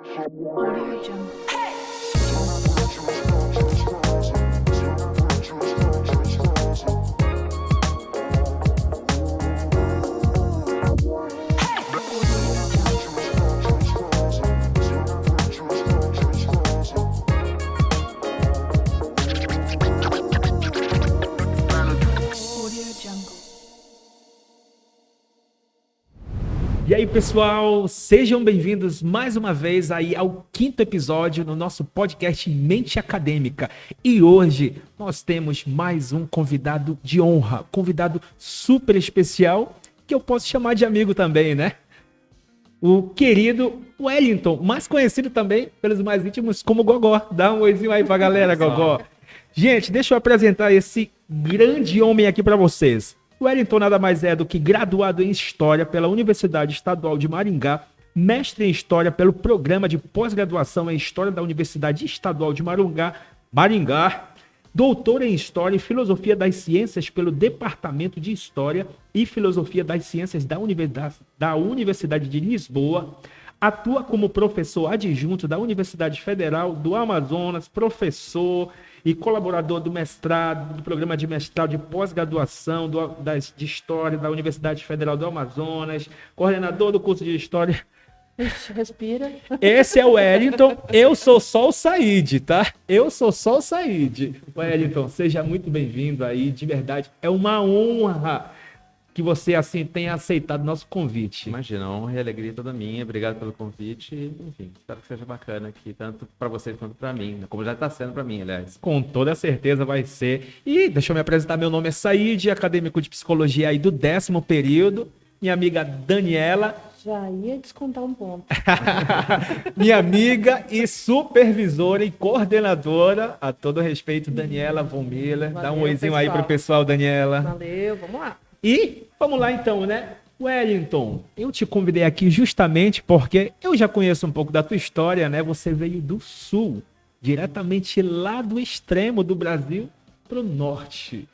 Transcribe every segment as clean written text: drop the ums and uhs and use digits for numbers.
Audio Jungle. Audio Jungle. E aí, pessoal, sejam bem-vindos mais uma vez aí ao 5º episódio no nosso podcast Mente Acadêmica. E hoje nós temos mais um convidado de honra, convidado super especial, que eu posso chamar de amigo também, né? O querido Wellington, mais conhecido também pelos mais íntimos como Gogó. Dá um oizinho aí pra galera, Gogó. Gente, deixa eu apresentar esse grande homem aqui pra vocês. O Wellington nada mais é do que graduado em História pela Universidade Estadual de Maringá, mestre em História pelo Programa de Pós-Graduação em História da Universidade Estadual de Maringá, doutor em História e Filosofia das Ciências pelo Departamento de História e Filosofia das Ciências da Universidade de Lisboa, atua como professor adjunto da Universidade Federal do Amazonas, professor e colaborador do mestrado, do programa de mestrado de pós-graduação de História da Universidade Federal do Amazonas, coordenador do curso de História. Ixi, respira. Esse é o Wellington, eu sou só o Said, tá? Eu sou só o Said. Wellington, seja muito bem-vindo aí, de verdade. É uma honra que você, assim, tenha aceitado nosso convite. Imagina, a honra e a alegria toda minha. Obrigado pelo convite. Enfim, espero que seja bacana aqui, tanto para vocês quanto para mim, né? Como já está sendo para mim, aliás. Com toda certeza vai ser. E deixa eu me apresentar, meu nome é Said, acadêmico de psicologia aí do 10º período. Minha amiga Daniela, Já ia descontar um ponto. minha amiga e supervisora e coordenadora, a todo respeito, Daniela Von Miller. Dá um Valeu, oizinho aí pro pessoal, Daniela. Valeu, vamos lá. E vamos lá então, né? Wellington, eu te convidei aqui justamente porque eu já conheço um pouco da tua história, né? Você veio do sul, diretamente lá do extremo do Brasil pro norte.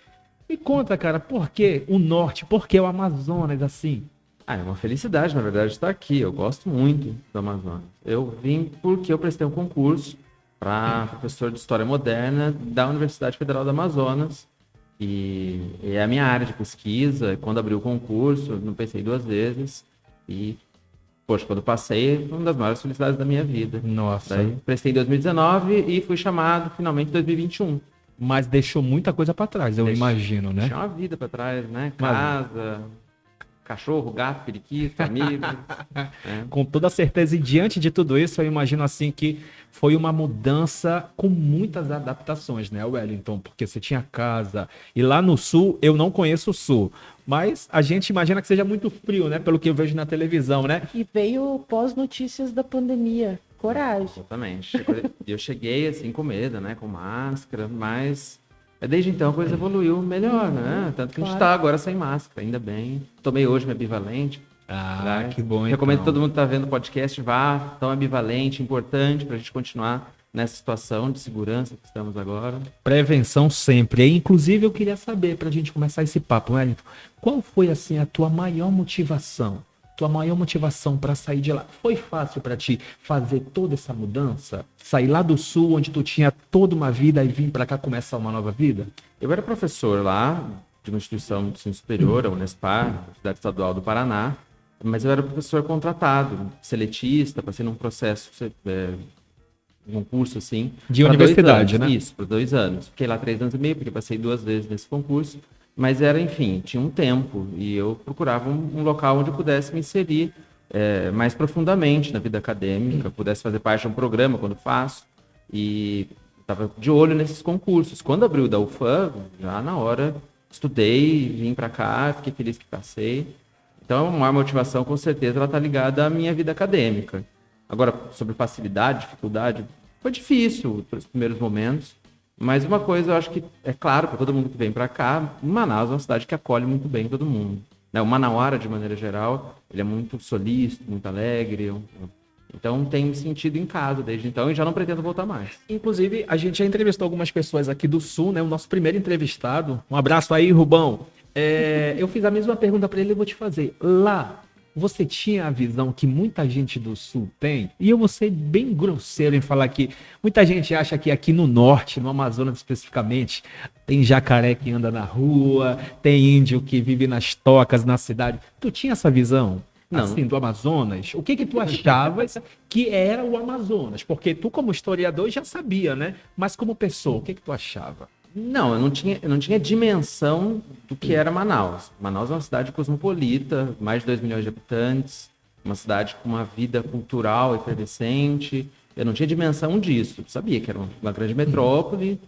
Me conta, cara, por que o norte? Por que o Amazonas, assim? Ah, é uma felicidade, na verdade, estar aqui. Eu gosto muito do Amazonas. Eu vim porque eu prestei um concurso para professor de História Moderna da Universidade Federal do Amazonas. E é a minha área de pesquisa. Quando abri o concurso, eu não pensei duas vezes. E, poxa, quando passei, foi uma das maiores felicidades da minha vida. Nossa. Daí, prestei em 2019 e fui chamado finalmente em 2021. Mas deixou muita coisa pra trás, eu Deixa- imagino, né? Tinha uma vida para trás, né? Mas- Casa, cachorro, gato, periquito, amigos. né? Com toda certeza, e diante de tudo isso, eu imagino assim que foi uma mudança com muitas adaptações, né, Wellington? Porque você tinha casa, e lá no sul, eu não conheço o sul, mas a gente imagina que seja muito frio, né, pelo que eu vejo na televisão, né? E veio pós-notícias da pandemia. Coragem. Exatamente. Eu cheguei assim com medo, né? Com máscara, mas desde então a coisa evoluiu melhor, né? Tanto que a gente Claro. tá agora sem máscara, ainda bem. Tomei hoje minha bivalente. Ah, né? que bom, Recomendo então. que todo mundo que tá vendo o podcast vá, tão ambivalente, importante pra gente continuar nessa situação de segurança que estamos agora. Prevenção sempre. E, inclusive, eu queria saber, pra gente começar esse papo, Wellington, qual foi, assim, a tua maior motivação? Tua maior motivação para sair de lá? Foi fácil para ti fazer toda essa mudança? Sair lá do sul, onde tu tinha toda uma vida, e vir para cá começar uma nova vida? Eu era professor lá de uma instituição de ensino superior, a Unespar, Universidade Estadual do Paraná, mas eu era professor contratado, seletista, passei num processo, um curso assim. De pra universidade, 2 anos. né? Isso, por 2 anos. Fiquei lá 3 anos e meio, porque passei 2 vezes nesse concurso, mas era, enfim, tinha um tempo e eu procurava um local onde eu pudesse me inserir mais profundamente na vida acadêmica, pudesse fazer parte de um programa quando faço, e estava de olho nesses concursos. Quando abriu o da UFAM, já na hora estudei, vim para cá, fiquei feliz que passei. Então, a maior motivação, com certeza, ela está ligada à minha vida acadêmica. Agora, sobre facilidade, dificuldade, foi difícil os primeiros momentos, mas uma coisa eu acho que é claro para todo mundo que vem para cá, Manaus é uma cidade que acolhe muito bem todo mundo. Né? O manauara, de maneira geral, ele é muito solícito, muito alegre, então tem me sentido em casa desde então e já não pretendo voltar mais. Inclusive, a gente já entrevistou algumas pessoas aqui do sul, né? O nosso primeiro entrevistado. Um abraço aí, Rubão. Eu fiz a mesma pergunta para ele e vou te fazer. Lá, você tinha a visão que muita gente do Sul tem? E eu vou ser bem grosseiro em falar que muita gente acha que aqui no Norte, no Amazonas especificamente, tem jacaré que anda na rua, tem índio que vive nas tocas, na cidade. Tu tinha essa visão? Não. Assim, do Amazonas? O que que tu achavas que era o Amazonas? Porque tu, como historiador, já sabia, né? Mas como pessoa, o que que tu achava? Não, eu não tinha dimensão do que era Manaus. Manaus é uma cidade cosmopolita, mais de 2 milhões de habitantes, uma cidade com uma vida cultural efervescente. Eu não tinha dimensão disso. Eu sabia que era uma grande metrópole,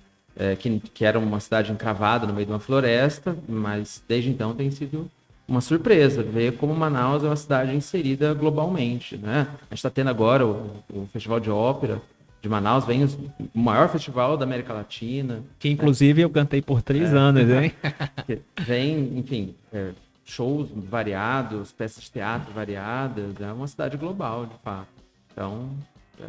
que era uma cidade encravada no meio de uma floresta, mas desde então tem sido uma surpresa ver como Manaus é uma cidade inserida globalmente, né? A gente está tendo agora o Festival de Ópera de Manaus, vem o maior festival da América Latina. Que, inclusive, eu cantei por 3 anos, hein? Vem, enfim, shows variados, peças de teatro variadas. É uma cidade global, de fato. Então,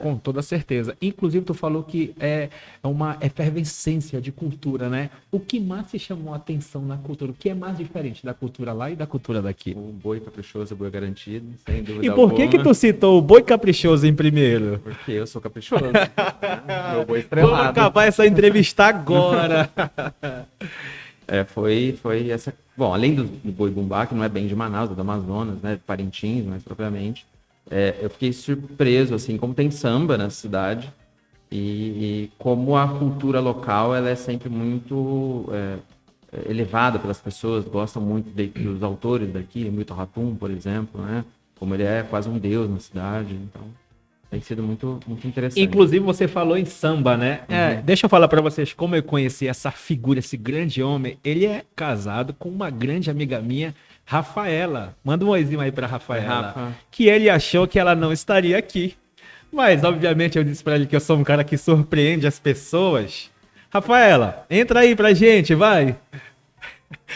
Com toda certeza. Inclusive, tu falou que é uma efervescência de cultura, né? O que mais te chamou a atenção na cultura? O que é mais diferente da cultura lá e da cultura daqui? o boi caprichoso, o boi garantido, sem dúvida E por que alguma. tu citou o boi caprichoso em primeiro? Porque eu sou caprichoso. Meu boi Vamos estrelado. acabar essa entrevista agora. Foi essa. Bom, além do boi bumbá, que não é bem de Manaus, é do Amazonas, né? De Parintins, mais propriamente. Eu fiquei surpreso, assim, como tem samba na cidade e como a cultura local ela é sempre muito elevada pelas pessoas, gostam muito dos autores daqui, Milton Ratum, por exemplo, né? Como ele é quase um deus na cidade, então tem sido muito, muito interessante. Inclusive, você falou em samba, né? Deixa eu falar pra vocês como eu conheci essa figura, esse grande homem. Ele é casado com uma grande amiga minha, Rafaela. Manda um oizinho aí pra Rafaela. Rafa. Que ele achou que ela não estaria aqui. Mas, obviamente, eu disse pra ele que eu sou um cara que surpreende as pessoas. Rafaela, entra aí pra gente, vai.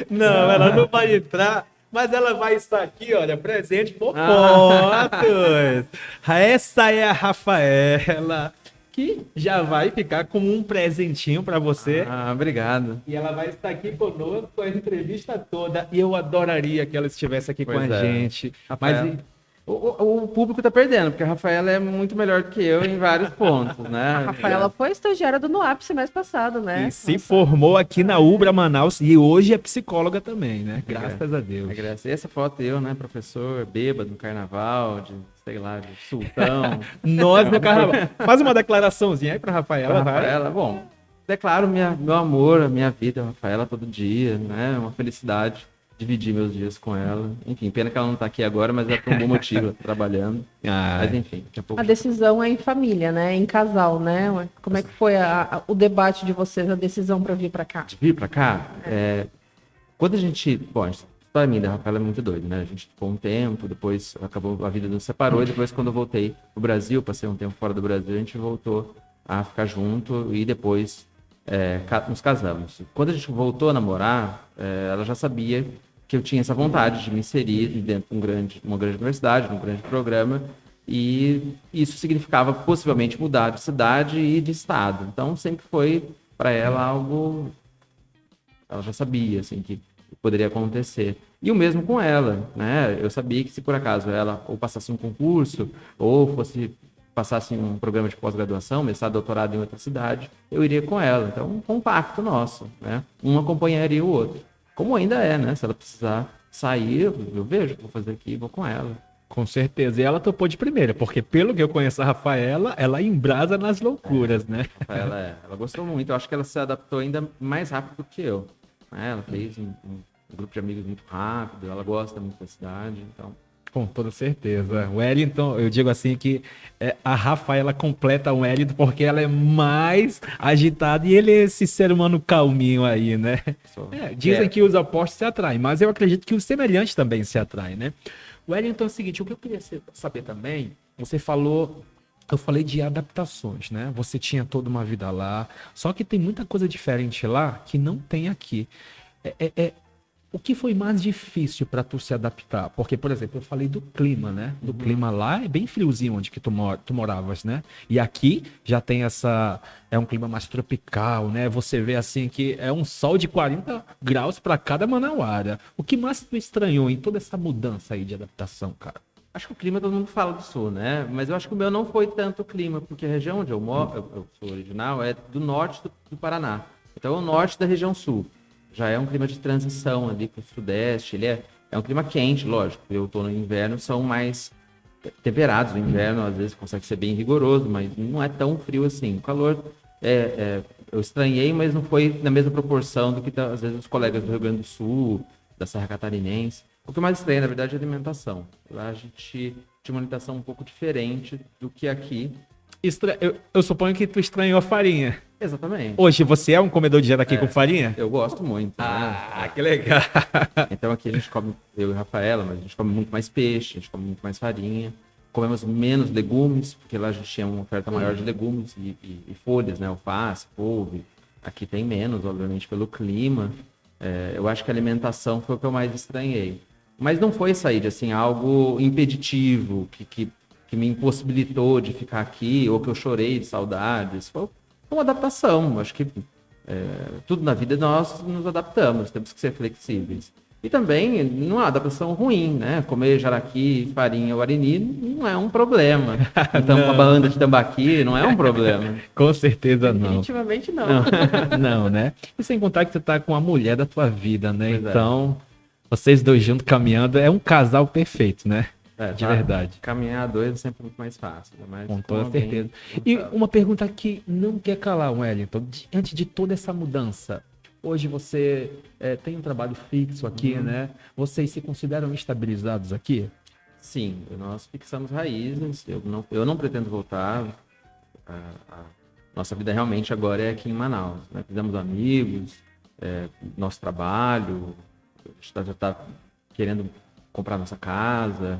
Não, ela não vai entrar. Mas ela vai estar aqui, olha, presente por fotos. Essa é a Rafaela, que já vai ficar com um presentinho para você. Obrigado. E ela vai estar aqui conosco a entrevista toda. E eu adoraria que ela estivesse aqui Pois com a é. gente. Rafaela. Mas O público tá perdendo, porque a Rafaela é muito melhor que eu em vários pontos, né? A Rafaela foi estagiária do NUAP mês passado, né? e se formou aqui na Ubra Manaus e hoje é psicóloga também, né? Graças a Deus. E essa foto eu, né, professor, bêbado no carnaval, de, sei lá, de sultão. Nós no carnaval. Faz uma declaraçãozinha aí pra Rafaela, vai. Rafaela, bom, declaro meu amor, a minha vida, a Rafaela todo dia, né? Uma felicidade dividir meus dias com ela. Enfim, pena que ela não tá aqui agora, mas é por um bom motivo, ela tá trabalhando. Mas enfim, daqui a pouco. A decisão é em família, né? Em casal, né? Como é que foi o debate de vocês, a decisão para vir para cá? De vir pra cá, quando a gente. Bom, a história minha da Rafaela é muito doida, né? A gente ficou um tempo, depois acabou, a vida nos separou, e depois, quando eu voltei pro Brasil, passei um tempo fora do Brasil, a gente voltou a ficar junto e depois nos casamos. Quando a gente voltou a namorar, ela já sabia que eu tinha essa vontade de me inserir dentro de uma grande universidade, num grande programa, e isso significava possivelmente mudar de cidade e de estado. Então sempre foi para ela algo, ela já sabia assim que poderia acontecer. E o mesmo com ela, né? Eu sabia que se por acaso ela ou passasse um concurso ou passasse um programa de pós-graduação, mestrado, doutorado em outra cidade, eu iria com ela. Então, um compacto nosso, né? Um acompanharia o outro. Como ainda é, né? Se ela precisar sair, eu vejo o que vou fazer aqui e vou com ela. Com certeza. E ela topou de primeira, porque pelo que eu conheço a Rafaela, ela embrasa nas loucuras, né? Ela gostou muito. Eu acho que ela se adaptou ainda mais rápido do que eu. Né? Ela fez um grupo de amigos muito rápido, ela gosta muito da cidade, então... Com toda certeza. O Wellington, eu digo assim que a Rafaela completa o Wellington porque ela é mais agitada e ele é esse ser humano calminho aí, né? Dizem que os opostos se atraem, mas eu acredito que os semelhantes também se atraem, né? Wellington é o seguinte, o que eu queria saber também, eu falei de adaptações, né? Você tinha toda uma vida lá, só que tem muita coisa diferente lá que não tem aqui. O que foi mais difícil para tu se adaptar? Porque, por exemplo, eu falei do clima, né? Do clima lá é bem friozinho onde que tu moravas, né? E aqui já tem é um clima mais tropical, né? Você vê assim que é um sol de 40 graus para cada manauara. O que mais tu estranhou em toda essa mudança aí de adaptação, cara? Acho que o clima todo mundo fala do sul, né? Mas eu acho que o meu não foi tanto o clima, porque a região onde eu moro, eu sou original, é do norte do Paraná. Então é o norte da região sul. Já é um clima de transição ali para o sudeste. Ele é um clima quente, lógico. Eu estou no inverno, são mais temperados. No inverno, às vezes, consegue ser bem rigoroso, mas não é tão frio assim. O calor, eu estranhei, mas não foi na mesma proporção do que, às vezes, os colegas do Rio Grande do Sul, da Serra Catarinense. O que eu mais estranhei, na verdade, é a alimentação. Lá a gente tinha uma alimentação um pouco diferente do que aqui. Eu suponho que tu estranhou a farinha. Exatamente. Hoje você é um comedor de jaraqui com farinha? Eu gosto muito. Ah, que legal. Então aqui a gente come, eu e a Rafaela, mas a gente come muito mais peixe, a gente come muito mais farinha. Comemos menos legumes, porque lá a gente tinha uma oferta maior de legumes e folhas, né? Alface, couve. Aqui tem menos, obviamente, pelo clima. Eu acho que a alimentação foi o que eu mais estranhei. Mas não foi sair, assim, algo impeditivo, que me impossibilitou de ficar aqui, ou que eu chorei de saudades. Foi uma adaptação. Acho que tudo na vida nós nos adaptamos, temos que ser flexíveis. E também não é uma adaptação ruim, né? Comer jaraqui, farinha ou arini não é um problema. Então, uma banda de tambaqui não é um problema. Com certeza não. Definitivamente não. Não, né? E sem contar que tu tá com a mulher da tua vida, né? Pois é. Então, vocês dois juntos caminhando é um casal perfeito, né? De verdade. Caminhar a dois é sempre muito mais fácil. Mas Com toda certeza. E uma pergunta que não quer calar, Wellington. Antes de toda essa mudança, hoje você tem um trabalho fixo aqui, né? Vocês se consideram estabilizados aqui? Sim, nós fixamos raízes. Eu não pretendo voltar. A nossa vida realmente agora é aqui em Manaus, né? Fizemos amigos, nosso trabalho, a gente já está querendo comprar nossa casa.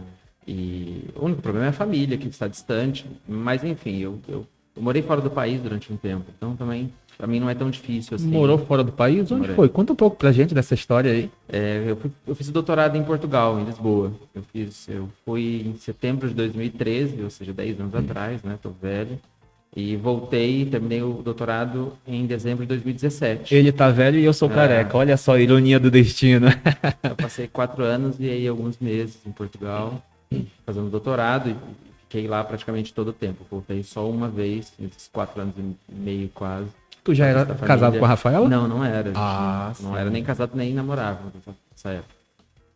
E o único problema é a família, que está distante. Mas, enfim, eu morei fora do país durante um tempo. Então, também, para mim, não é tão difícil assim. Morou fora do país? Onde Morei. foi? Conta um pouco pra gente dessa história aí. Eu fiz o doutorado em Portugal, em Lisboa. Eu fui em setembro de 2013, ou seja, 10 anos atrás, né? Tô velho. E voltei e terminei o doutorado em dezembro de 2017. Ele tá velho e eu sou careca. Olha só a ironia do destino. Eu passei 4 anos e aí alguns meses em Portugal, fazendo doutorado, e fiquei lá praticamente todo o tempo. Voltei só uma vez, nesses 4 anos e meio quase. Tu já era casado com a Rafaela? Não, não era. Não sim. era nem casado, nem namorava nessa época.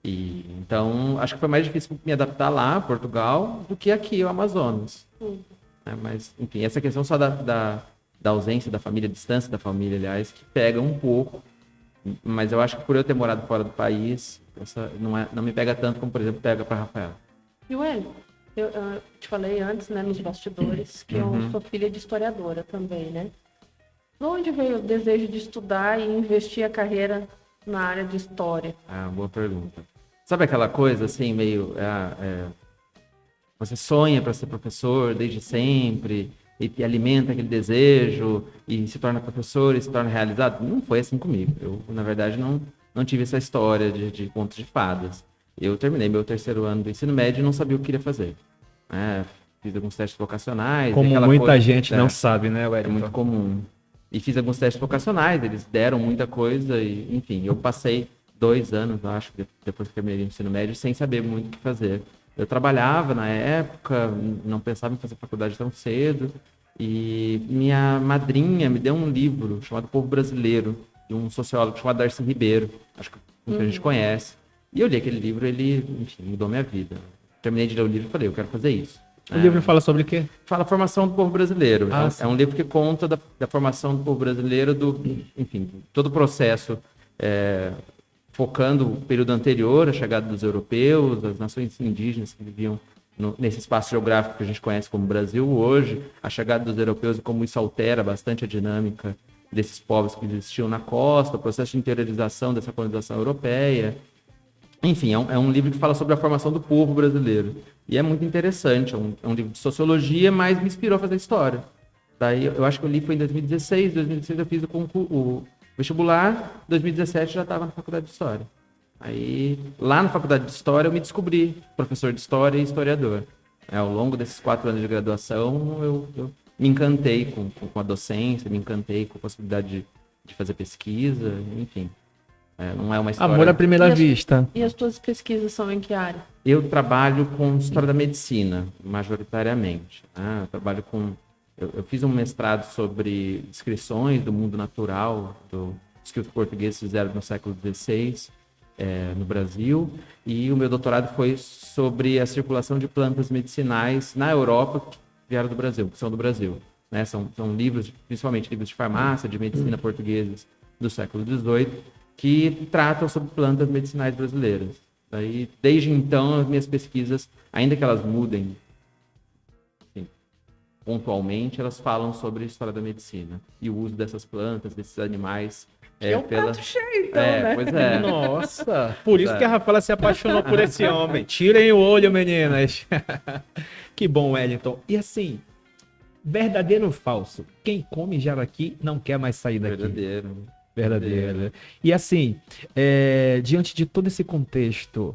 E, então, acho que foi mais difícil me adaptar lá, Portugal, do que aqui, o Amazonas. Mas, enfim, essa questão só da ausência da família, a distância da família, aliás, que pega um pouco. Mas eu acho que por eu ter morado fora do país, não me pega tanto como, por exemplo, pega para Rafaela. E Ué, eu te falei antes, né, nos bastidores, que eu sou filha de historiadora também, né? De onde veio o desejo de estudar e investir a carreira na área de história? Boa pergunta. Sabe aquela coisa assim, meio... você sonha para ser professor desde sempre e alimenta aquele desejo e se torna professor e se torna realizado? Não foi assim comigo. Eu, na verdade, não tive essa história de contos de fadas. Eu terminei meu 3º ano do ensino médio e não sabia o que queria fazer. Fiz alguns testes vocacionais. Como muita gente não sabe, né, É Wellington? muito comum. E fiz alguns testes vocacionais, eles deram muita coisa e, enfim, eu passei 2 anos, eu acho, depois que terminei o ensino médio, sem saber muito o que fazer. Eu trabalhava na época, não pensava em fazer faculdade tão cedo, e minha madrinha me deu um livro chamado Povo Brasileiro, de um sociólogo chamado Darcy Ribeiro, acho que muita gente conhece. E eu li aquele livro, ele, enfim, mudou minha vida. Terminei de ler o livro e falei, eu quero fazer isso. O livro fala sobre o quê? Fala a formação do povo brasileiro. Sim. É um livro que conta da formação do povo brasileiro, enfim, todo o processo, focando o período anterior, a chegada dos europeus, as nações indígenas que viviam nesse espaço geográfico que a gente conhece como Brasil hoje, a chegada dos europeus e como isso altera bastante a dinâmica desses povos que existiam na costa, o processo de interiorização dessa colonização europeia. Enfim, é um livro que fala sobre a formação do povo brasileiro. E é muito interessante, é um livro de sociologia, mas me inspirou a fazer história. Daí, eu acho que eu li foi em 2016 eu fiz o vestibular, 2017 já estava na faculdade de História. Aí, lá na faculdade de História, eu me descobri professor de História e historiador. Ao longo desses 4 anos de graduação, eu me encantei com a docência, me encantei com a possibilidade de fazer pesquisa, enfim. Não é uma história... Amor à primeira vista. E as tuas pesquisas são em que área? Eu trabalho com história da medicina, majoritariamente. Né? Eu fiz um mestrado sobre descrições do mundo natural, dos que os portugueses fizeram no século XVI, no Brasil, e o meu doutorado foi sobre a circulação de plantas medicinais na Europa que vieram do Brasil, que são do Brasil. Né? São livros, principalmente livros de farmácia, de medicina portugueses do século XVIII, que tratam sobre plantas medicinais brasileiras. Daí, desde então, as minhas pesquisas, ainda que elas mudem assim, pontualmente, elas falam sobre a história da medicina e o uso dessas plantas, desses animais. Prato cheio, então, né? Pois é. Nossa, por isso que a Rafaela se apaixonou por esse homem. Tirem o olho, meninas. Que bom, Wellington. E assim, verdadeiro ou falso? Quem come jaraqui não quer mais sair daqui. Verdadeiro. E assim, diante de todo esse contexto,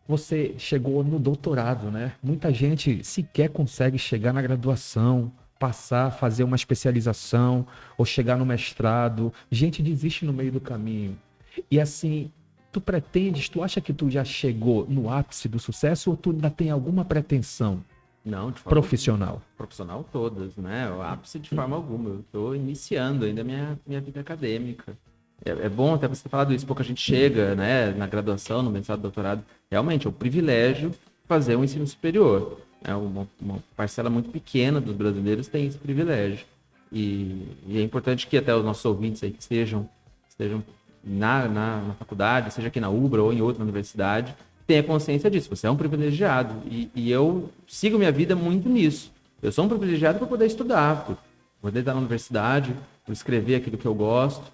você chegou no doutorado, né? Muita gente sequer consegue chegar na graduação, passar, fazer uma especialização ou chegar no mestrado. Gente desiste no meio do caminho. E assim, tu acha que tu já chegou no ápice do sucesso ou tu ainda tem alguma pretensão? Não, de forma profissional. Profissional todas, né? O ápice de forma alguma. Eu estou iniciando ainda a minha vida acadêmica. É bom até você ter falado isso, pouca gente chega, né, na graduação, no mestrado, doutorado. Realmente, é um privilégio fazer um ensino superior. Uma parcela muito pequena dos brasileiros tem esse privilégio. E é importante que até os nossos ouvintes aí que estejam na faculdade, seja aqui na UBRA ou em outra universidade, tenha consciência disso. Você é um privilegiado. E eu sigo minha vida muito nisso. Eu sou um privilegiado para poder estudar, por poder estar na universidade, por escrever aquilo que eu gosto.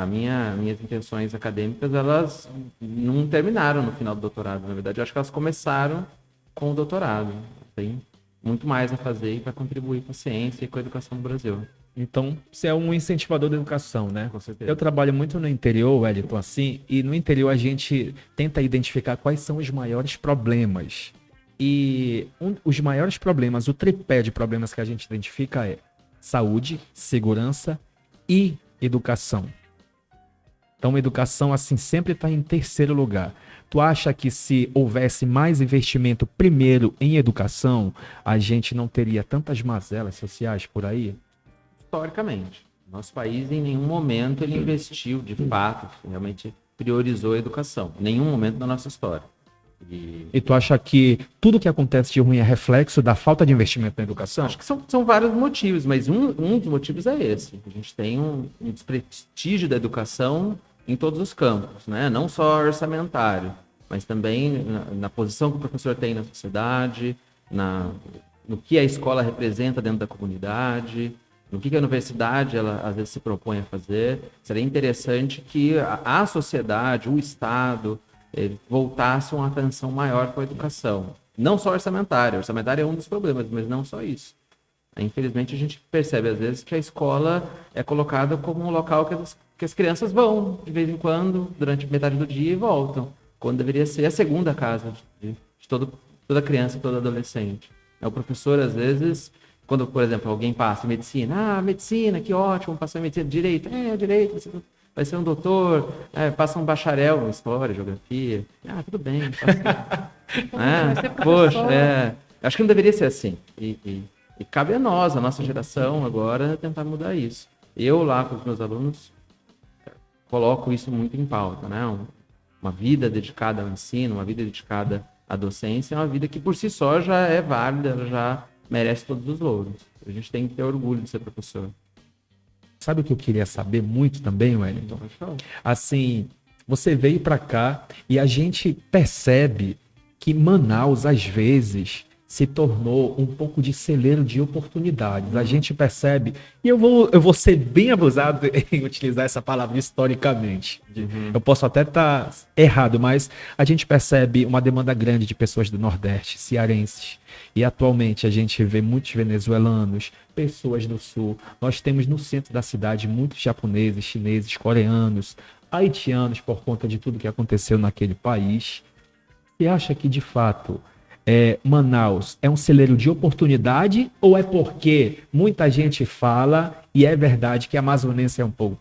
Minhas intenções acadêmicas, elas não terminaram no final do doutorado. Na verdade, eu acho que elas começaram com o doutorado. Tem muito mais a fazer e para contribuir com a ciência e com a educação no Brasil. Então, você é um incentivador da educação, né? Com certeza. Eu trabalho muito no interior, Wellington, assim, e no interior a gente tenta identificar quais são os maiores problemas. E os maiores problemas, o tripé de problemas que a gente identifica é saúde, segurança e educação. Então, a educação, assim, sempre está em terceiro lugar. Tu acha que se houvesse mais investimento primeiro em educação, a gente não teria tantas mazelas sociais por aí? Historicamente, nosso país em nenhum momento ele investiu, de fato, realmente priorizou a educação. Em nenhum momento da nossa história. E tu acha que tudo que acontece de ruim é reflexo da falta de investimento na educação? Acho que são vários motivos, mas um dos motivos é esse. A gente tem um desprestígio da educação em todos os campos, né? Não só orçamentário, mas também na posição que o professor tem na sociedade, no que a escola representa dentro da comunidade, no que a universidade ela, às vezes se propõe a fazer. Seria interessante que a sociedade, o Estado, voltasse uma atenção maior para a educação. Não só orçamentária. Orçamentária é um dos problemas, mas não só isso. Infelizmente, a gente percebe, às vezes, que a escola é colocada como um local que as crianças vão, de vez em quando, durante metade do dia, e voltam. Quando deveria ser a segunda casa de toda criança, todo adolescente. O professor, às vezes, quando, por exemplo, alguém passa em medicina, medicina, que ótimo, passou em medicina, direito, direito, você vai ser um doutor, passa um bacharel em história, geografia, tudo bem, poxa, acho que não deveria ser assim. E cabe a nós, a nossa geração agora, tentar mudar isso. Eu lá com os meus alunos coloco isso muito em pauta, né? Uma vida dedicada ao ensino, uma vida dedicada à docência, é uma vida que por si só já é válida, já merece todos os louros. A gente tem que ter orgulho de ser professor. Sabe o que eu queria saber muito também, Wellington? Assim, você veio para cá e a gente percebe que Manaus, às vezes, se tornou um pouco de celeiro de oportunidades. A gente percebe, e eu vou ser bem abusado em utilizar essa palavra historicamente. Eu posso até estar errado, mas a gente percebe uma demanda grande de pessoas do Nordeste, cearenses. E atualmente a gente vê muitos venezuelanos, pessoas do Sul. Nós temos no centro da cidade muitos japoneses, chineses, coreanos, haitianos, por conta de tudo que aconteceu naquele país. Você acha que, de fato, Manaus é um celeiro de oportunidade ou é porque muita gente fala e é verdade que a amazonense é um pouco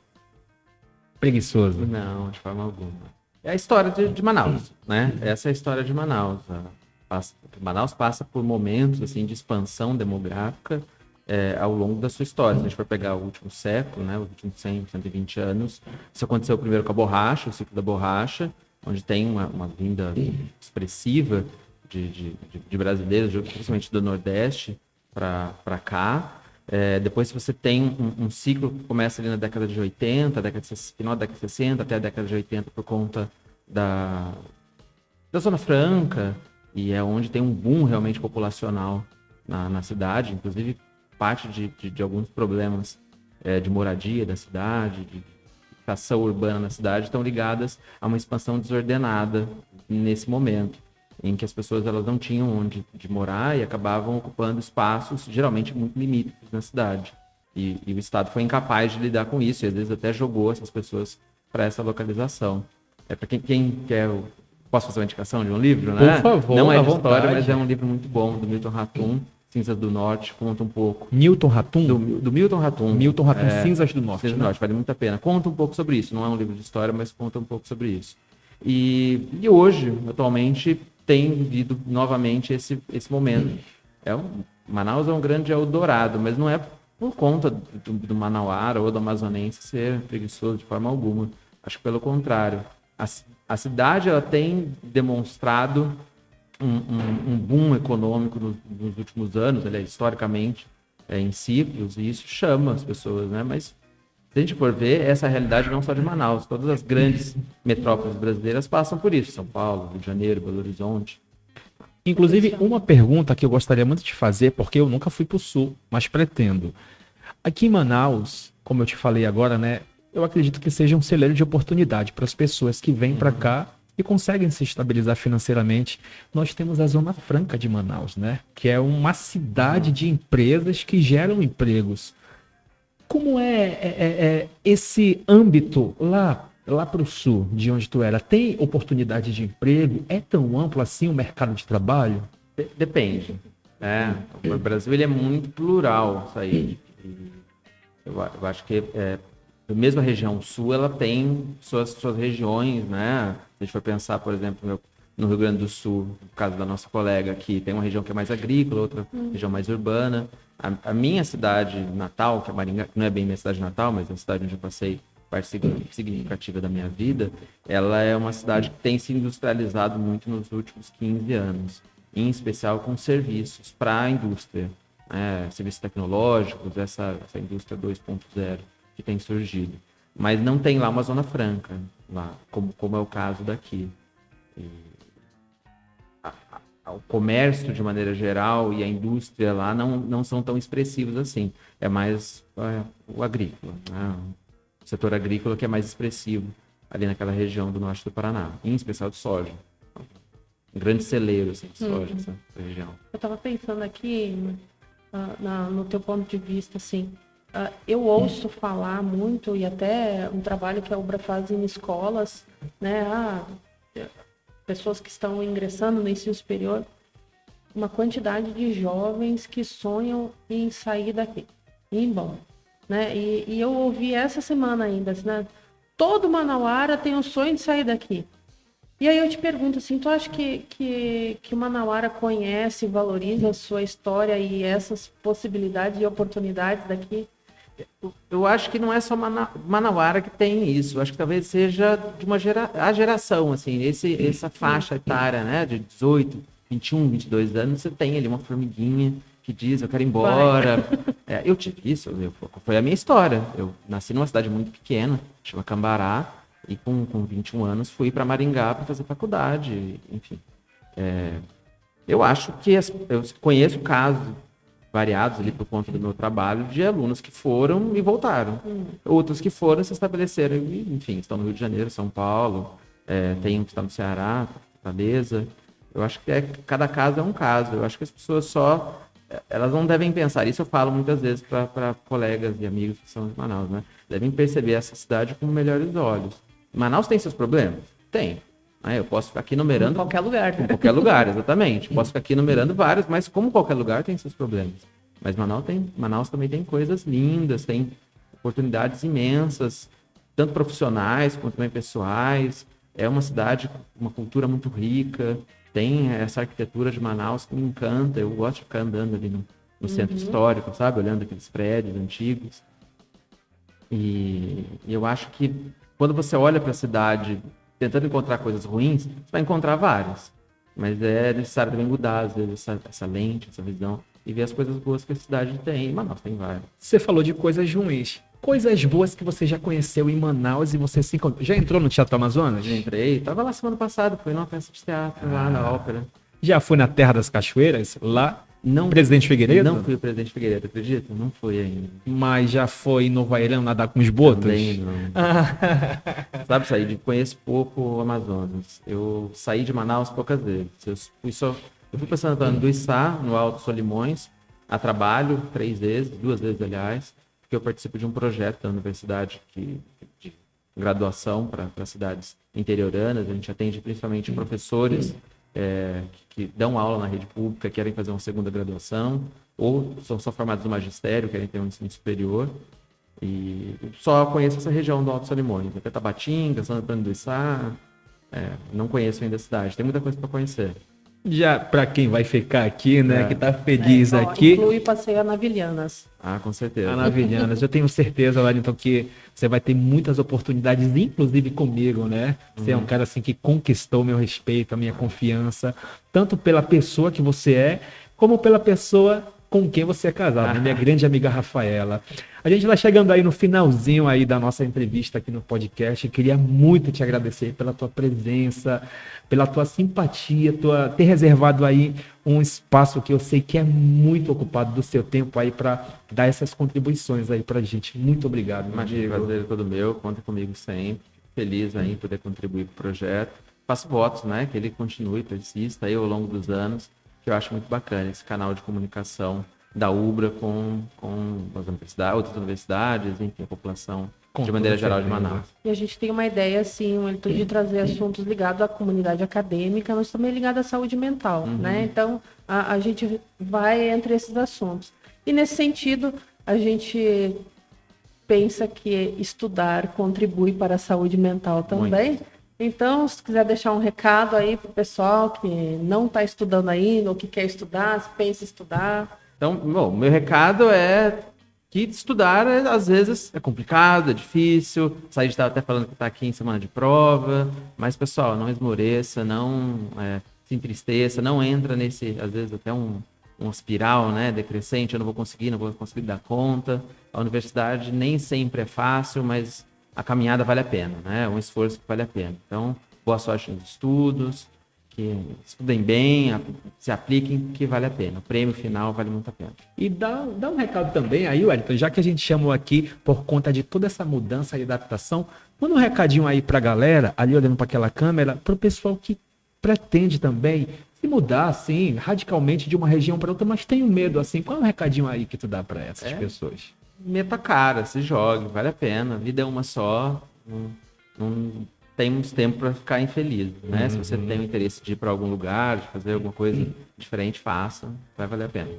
preguiçoso? Não, de forma alguma. É a história de Manaus, né? Essa é a história de Manaus. Manaus passa por momentos assim, de expansão demográfica ao longo da sua história. Se a gente for pegar o último século, né, os últimos 100, 120 anos, isso aconteceu primeiro com a borracha, o ciclo da borracha, onde tem uma vinda expressiva de brasileiros, principalmente do Nordeste, para cá. Depois você tem um ciclo que começa ali na década de 80, final da década de 60 até a década de 80 por conta da Zona Franca, e é onde tem um boom realmente populacional na cidade, inclusive parte de alguns problemas de moradia da cidade, de educação urbana na cidade, estão ligadas a uma expansão desordenada nesse momento, em que as pessoas elas não tinham onde de morar e acabavam ocupando espaços geralmente muito limítrofes na cidade. E o Estado foi incapaz de lidar com isso, e às vezes até jogou essas pessoas para essa localização. Para quem quer... Posso fazer uma indicação de um livro, né? Por favor, não é à de história, vontade. mas é um livro muito bom, do Milton Ratum, Cinzas do Norte, conta um pouco. Newton Ratum? Do Milton Ratum. Milton Ratum, Cinzas do Norte. Cinzas do Norte, vale muito a pena. Conta um pouco sobre isso, não é um livro de história, mas conta um pouco sobre isso. E hoje, atualmente, tem vivido novamente esse momento. Manaus é um grande Eldorado, mas não é por conta do manauara ou do amazonense ser preguiçoso de forma alguma. Acho que pelo contrário. A cidade ela tem demonstrado um boom econômico nos últimos anos, historicamente, em ciclos, e isso chama as pessoas, né? Mas se a gente for ver, essa realidade não só de Manaus, todas as grandes metrópoles brasileiras passam por isso. São Paulo, Rio de Janeiro, Belo Horizonte. Inclusive, uma pergunta que eu gostaria muito de fazer, porque eu nunca fui para o Sul, mas pretendo. Aqui em Manaus, como eu te falei agora, né? Eu acredito que seja um celeiro de oportunidade para as pessoas que vêm para cá e conseguem se estabilizar financeiramente. Nós temos a Zona Franca de Manaus, né? Que é uma cidade de empresas que geram empregos. Como é esse âmbito lá para o sul, de onde tu era? Tem oportunidade de emprego? É tão amplo assim o mercado de trabalho? Depende. O Brasil ele é muito plural, isso aí. Eu acho que mesmo a região sul, ela tem suas regiões, né? Se a gente for pensar, por exemplo, no Rio Grande do Sul, no caso da nossa colega aqui, tem uma região que é mais agrícola, outra região mais urbana. A minha cidade natal, que é Maringá, que não é bem minha cidade natal, mas é a cidade onde eu passei parte significativa da minha vida, ela é uma cidade que tem se industrializado muito nos últimos 15 anos, em especial com serviços para a indústria, serviços tecnológicos, essa indústria 2.0 que tem surgido. Mas não tem lá uma zona franca, lá, como é o caso daqui. O comércio, de maneira geral, e a indústria lá não são tão expressivos assim. É mais o agrícola, né? O setor agrícola que é mais expressivo ali naquela região do norte do Paraná, em especial de soja. Um grande celeiro assim, de soja, essa região. Eu estava pensando aqui, no teu ponto de vista, assim, eu ouço falar muito, e até um trabalho que a UBRA faz em escolas, né? Pessoas que estão ingressando no ensino superior, uma quantidade de jovens que sonham em sair daqui, ir embora, né? E eu ouvi essa semana ainda, assim, né? Todo manauara tem o sonho de sair daqui. E aí eu te pergunto, assim, tu acha que o manauara conhece e valoriza a sua história e essas possibilidades e oportunidades daqui? Eu acho que não é só manauara que tem isso. Eu acho que talvez seja de a geração, assim, essa faixa etária, né, de 18, 21, 22 anos, você tem ali uma formiguinha que diz, eu quero ir embora. Eu tive isso, foi a minha história. Eu nasci numa cidade muito pequena, chama Cambará, e com 21 anos fui para Maringá para fazer faculdade, enfim. Eu acho que eu conheço casos variados ali por conta do meu trabalho de alunos que foram e voltaram. Outros que foram se estabeleceram, e, enfim, estão no Rio de Janeiro, São Paulo, tem um que está no Ceará, Fortaleza. Eu acho que cada caso é um caso. Eu acho que as pessoas elas não devem pensar, isso eu falo muitas vezes para colegas e amigos que são de Manaus, né? Devem perceber essa cidade com melhores olhos. Manaus tem seus problemas? Tem. Eu posso ficar aqui numerando... Em qualquer lugar. Em qualquer lugar, exatamente. Posso ficar aqui numerando vários, mas como qualquer lugar tem seus problemas. Mas Manaus também tem coisas lindas, tem oportunidades imensas, tanto profissionais quanto também pessoais. É uma cidade com uma cultura muito rica, tem essa arquitetura de Manaus que me encanta. Eu gosto de ficar andando ali no centro histórico, sabe? Olhando aqueles prédios antigos. E eu acho que quando você olha para a cidade tentando encontrar coisas ruins, você vai encontrar várias. Mas é necessário também mudar, às vezes, essa lente, essa visão, e ver as coisas boas que a cidade tem. E Manaus tem várias. Você falou de coisas ruins. Coisas boas que você já conheceu em Manaus e você se encontrou. Já entrou no Teatro Amazonas? Eu entrei, tava lá semana passada, fui numa peça de teatro, lá na ópera. Já foi na Terra das Cachoeiras? Lá? Não, Presidente Figueiredo? Não fui o Presidente Figueiredo, acredita? Não fui ainda. Mas já foi em Novo Airão nadar com os botos? Também não. Sabe, conheço pouco o Amazonas. Eu saí de Manaus poucas vezes. Eu fui para Santo Antônio do Içá, no Alto Solimões, a trabalho 3 vezes, 2 vezes, aliás, porque eu participo de um projeto da universidade de graduação para cidades interioranas. A gente atende principalmente professores que dão aula na rede pública, querem fazer uma segunda graduação, ou são só formados no magistério, querem ter um ensino superior. E só conheço essa região do Alto Solimões, até Tabatinga, Santo Antônio do Içá. Não conheço ainda a cidade, tem muita coisa para conhecer. Já para quem vai ficar aqui, né, que tá feliz aqui. Inclui passeio a Navilhanas. Ah, com certeza. A Navilhanas, eu tenho certeza, Wellington, que você vai ter muitas oportunidades, inclusive comigo, né? Você é um cara assim que conquistou meu respeito, a minha confiança, tanto pela pessoa que você é, como pela pessoa com quem você é casado, né? Minha grande amiga Rafaela. A gente vai chegando aí no finalzinho aí da nossa entrevista aqui no podcast. Queria muito te agradecer pela tua presença, pela tua simpatia, ter reservado aí um espaço que eu sei que é muito ocupado do seu tempo aí para dar essas contribuições aí pra gente. Muito obrigado. Imagina, o prazer é todo meu, conta comigo sempre. Feliz aí em poder contribuir para o projeto. Faço votos, né, que ele continue, persista aí ao longo dos anos, que eu acho muito bacana esse canal de comunicação da UBRA com as universidades, outras universidades, enfim, a população de maneira geral de Manaus. E a gente tem uma ideia, assim, Wellington, de trazer assuntos ligados à comunidade acadêmica, mas também ligados à saúde mental, né? Então, a gente vai entre esses assuntos. E nesse sentido, a gente pensa que estudar contribui para a saúde mental também. Muito. Então, se quiser deixar um recado aí para o pessoal que não está estudando ainda, ou que quer estudar, se pensa em estudar. Então, bom, meu recado é que estudar, às vezes, é complicado, é difícil. A gente estava até falando que está aqui em semana de prova. Mas, pessoal, não esmoreça, não se entristeça, não entra nesse, às vezes, até um espiral, né, decrescente. Eu não vou conseguir dar conta. A universidade nem sempre é fácil, mas a caminhada vale a pena, né? É um esforço que vale a pena. Então, boa sorte nos estudos, que estudem bem, se apliquem, que vale a pena. O prêmio final vale muito a pena. E dá um recado também aí, Wellington, já que a gente chamou aqui por conta de toda essa mudança e adaptação, manda um recadinho aí pra galera, ali olhando para aquela câmera, pro pessoal que pretende também se mudar, assim, radicalmente de uma região para outra, mas tem um medo, assim. Qual é o recadinho aí que tu dá para essas pessoas? Meta a cara, se jogue, vale a pena. A vida é uma só, não temos tempo para ficar infeliz, né? Se você tem o interesse de ir para algum lugar, de fazer alguma coisa diferente, faça, vai valer a pena.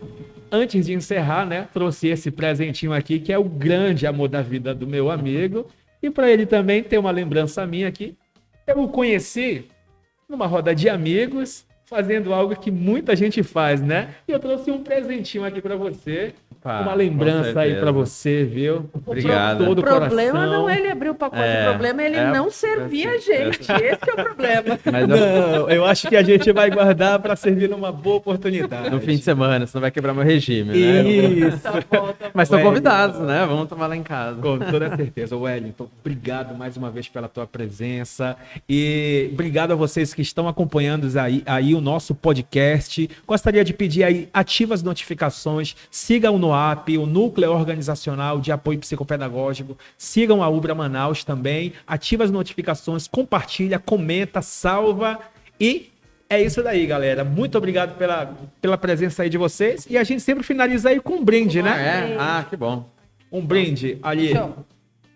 Antes de encerrar, né, trouxe esse presentinho aqui, que é o grande amor da vida do meu amigo, e para ele também tem uma lembrança minha aqui. Eu o conheci numa roda de amigos, fazendo algo que muita gente faz, né? E eu trouxe um presentinho aqui para você. Opa, uma lembrança com aí certeza. para você, viu? Obrigado. Todo O problema coração. não é ele abrir o pacote, o problema é ele não servir a gente. Esse é o problema. Mas Não, eu acho que a gente vai guardar para servir numa boa oportunidade. no fim de semana, senão vai quebrar meu regime, né? Isso. Tá bom, tá bom. Mas estão Wellington. convidados, né? Vamos tomar lá em casa. Com toda certeza. Wellington, obrigado mais uma vez pela tua presença e obrigado a vocês que estão acompanhando aí o nosso podcast. Gostaria de pedir aí, ativa as notificações, sigam o NOAP, o Núcleo Organizacional de Apoio Psicopedagógico, sigam a Ubra Manaus também, ativa as notificações, compartilha, comenta, salva e é isso daí, galera. Muito obrigado pela presença aí de vocês e a gente sempre finaliza aí com um brinde, né? É? Ah, que bom. Um brinde ali. Show.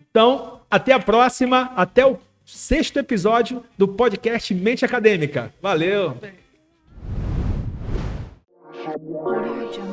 Então, até a próxima, até o 6º episódio do podcast Mente Acadêmica. Valeu! Audio Jungle.